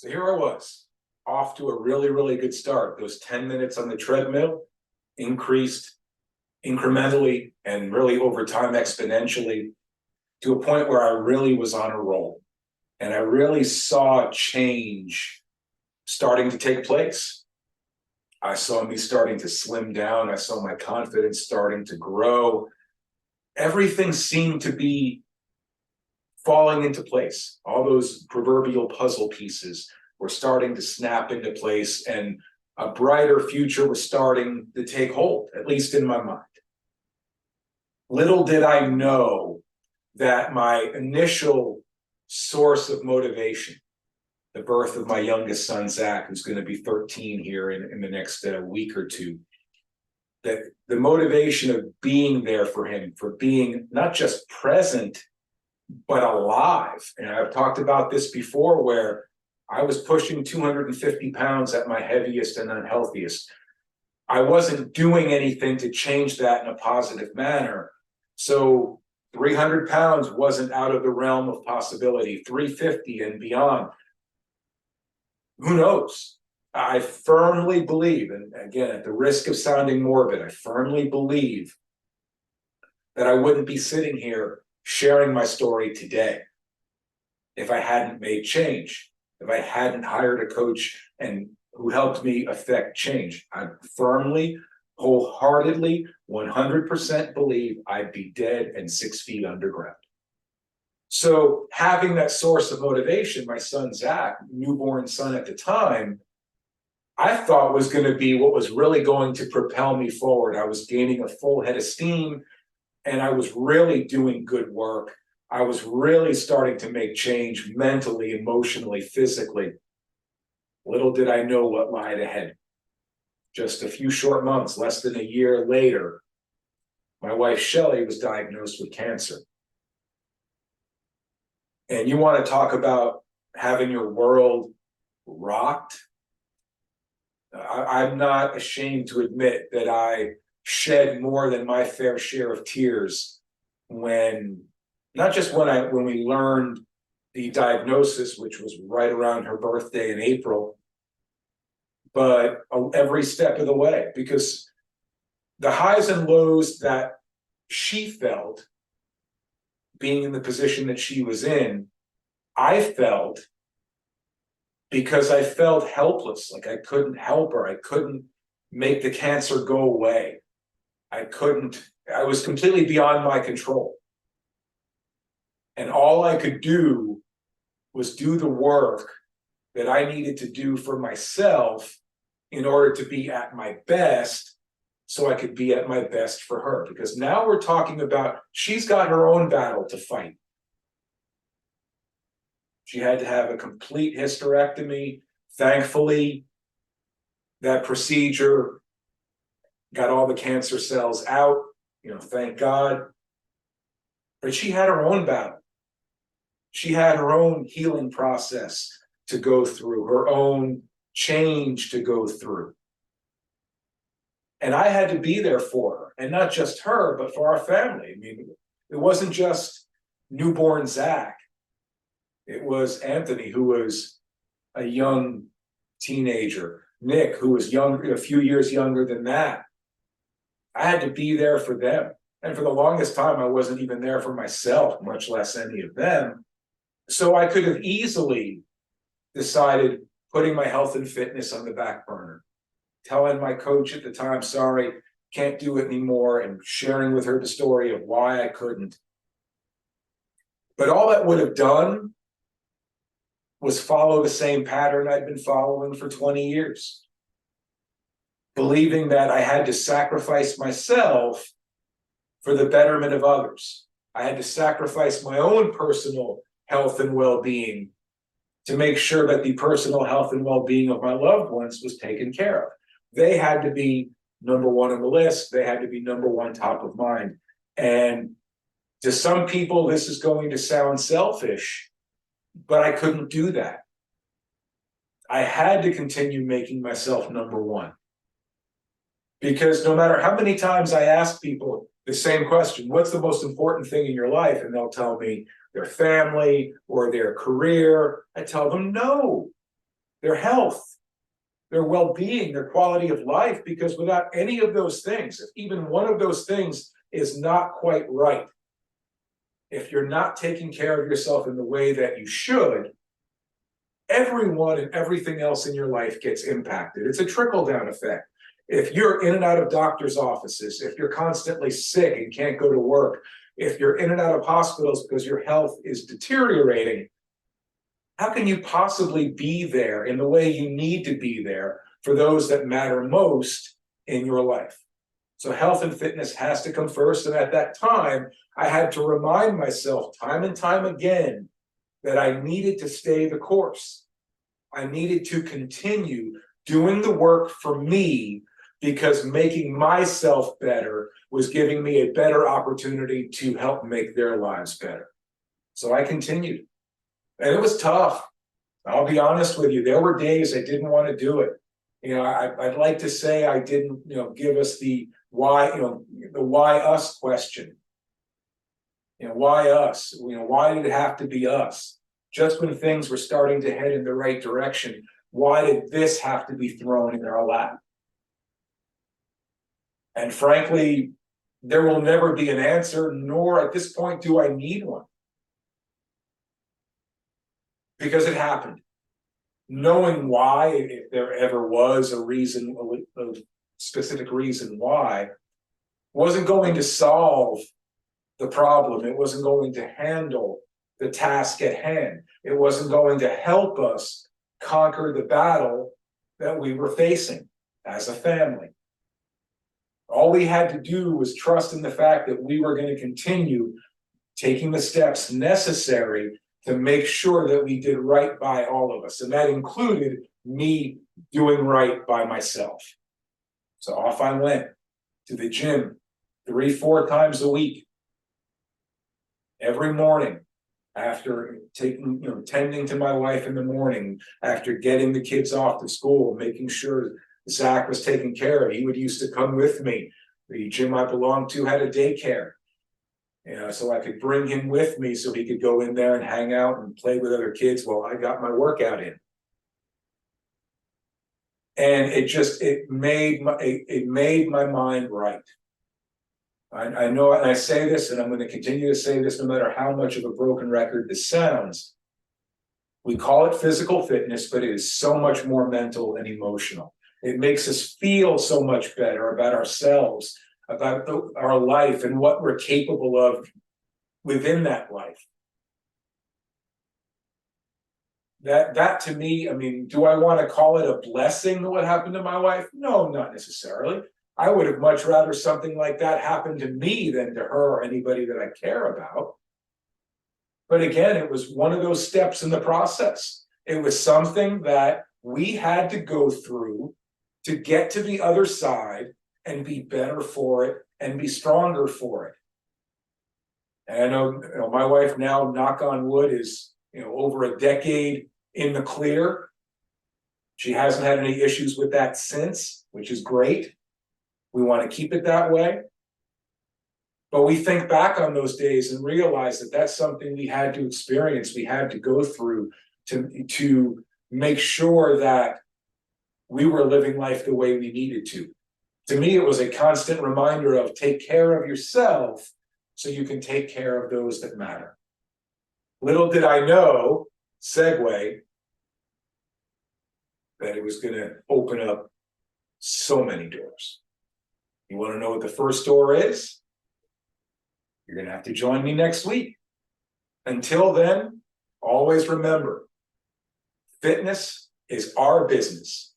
So here I was, off to a really, really good start. Those 10 minutes on the treadmill increased incrementally and really over time exponentially to a point where I really was on a roll. And I really saw change starting to take place. I saw me starting to slim down. I saw my confidence starting to grow. Everything seemed to be falling into place. All those proverbial puzzle pieces were starting to snap into place, and a brighter future was starting to take hold, at least in my mind. Little did I know that my initial source of motivation, the birth of my youngest son, Zach, who's going to be 13 here in the next week or two, that the motivation of being there for him, for being not just present, but alive. And I've talked about this before, where I was pushing 250 pounds at my heaviest and unhealthiest. I wasn't doing anything to change that in a positive manner. So 300 pounds wasn't out of the realm of possibility, 350 and beyond. Who knows? I firmly believe, and again, at the risk of sounding morbid, I firmly believe that I wouldn't be sitting here sharing my story today if I hadn't made change, if I hadn't hired a coach and who helped me affect change. I firmly, wholeheartedly, 100% believe I'd be dead and 6 feet underground. So having that source of motivation, my son Zach, newborn son at the time, I thought was going to be what was really going to propel me forward. I was gaining a full head of steam, and I was really doing good work. I was really starting to make change mentally, emotionally, physically. Little did I know what lied ahead. Just a few short months, less than a year later, my wife Shelley was diagnosed with cancer. And you want to talk about having your world rocked? I'm not ashamed to admit that I shed more than my fair share of tears when, not just when we learned the diagnosis, which was right around her birthday in April, but every step of the way, because the highs and lows that she felt being in the position that she was in, I felt because I felt helpless, like I couldn't help her. I couldn't make the cancer go away. I was completely beyond my control. And all I could do was do the work that I needed to do for myself in order to be at my best, so I could be at my best for her. Because now we're talking about, she's got her own battle to fight. She had to have a complete hysterectomy. Thankfully, that procedure got all the cancer cells out, thank God. But she had her own battle. She had her own healing process to go through, her own change to go through. And I had to be there for her, and not just her, but for our family. I mean, it wasn't just newborn Zach. It was Anthony, who was a young teenager, Nick, who was younger, a few years younger than that. I had to be there for them. And for the longest time, I wasn't even there for myself, much less any of them. So I could have easily decided putting my health and fitness on the back burner, telling my coach at the time, sorry, can't do it anymore, and sharing with her the story of why I couldn't. But all that would have done was follow the same pattern I'd been following for 20 years. Believing that I had to sacrifice myself for the betterment of others. I had to sacrifice my own personal health and well-being to make sure that the personal health and well-being of my loved ones was taken care of. They had to be number one on the list. They had to be number one top of mind. And to some people, this is going to sound selfish, but I couldn't do that. I had to continue making myself number one. Because no matter how many times I ask people the same question, what's the most important thing in your life? And they'll tell me their family or their career. I tell them no. their health, their well-being, their quality of life, because without any of those things, if even one of those things is not quite right, if you're not taking care of yourself in the way that you should, everyone and everything else in your life gets impacted. It's a trickle-down effect. If you're in and out of doctors' offices, if you're constantly sick and can't go to work, if you're in and out of hospitals because your health is deteriorating, how can you possibly be there in the way you need to be there for those that matter most in your life? So health and fitness has to come first. And at that time, I had to remind myself time and time again that I needed to stay the course. I needed to continue doing the work for me, because making myself better was giving me a better opportunity to help make their lives better. So I continued. And it was tough. I'll be honest with you. There were days I didn't want to do it. I'd like to say I didn't, give us the why, the why us question. Why us? Why did it have to be us? Just when things were starting to head in the right direction, why did this have to be thrown in our lap? And frankly, there will never be an answer, nor at this point do I need one. Because it happened. Knowing why, if there ever was a reason, a specific reason why, wasn't going to solve the problem. It wasn't going to handle the task at hand. It wasn't going to help us conquer the battle that we were facing as a family. All we had to do was trust in the fact that we were going to continue taking the steps necessary to make sure that we did right by all of us. And that included me doing right by myself. So off I went to the gym 3-4 times a week. Every morning, after tending to my wife in the morning, after getting the kids off to school, making sure Zach was taken care of. He would used to come with me. The gym I belonged to had a daycare. So I could bring him with me so he could go in there and hang out and play with other kids while I got my workout in. And it made my mind right. I know, and I say this, and I'm going to continue to say this no matter how much of a broken record this sounds. We call it physical fitness, but it is so much more mental and emotional. It makes us feel so much better about ourselves, about our life and what we're capable of within that life. That to me, do I want to call it a blessing, what happened to my wife? No, not necessarily. I would have much rather something like that happen to me than to her or anybody that I care about. But again, it was one of those steps in the process. It was something that we had to go through to get to the other side and be better for it and be stronger for it. And I know, my wife now, knock on wood, is over a decade in the clear. She hasn't had any issues with that since, which is great. We want to keep it that way. But we think back on those days and realize that that's something we had to experience, we had to go through to make sure that we were living life the way we needed to. To me, it was a constant reminder of take care of yourself so you can take care of those that matter. Little did I know, segue, that it was going to open up so many doors. You want to know what the first door is? You're going to have to join me next week. Until then, always remember, fitness is our business.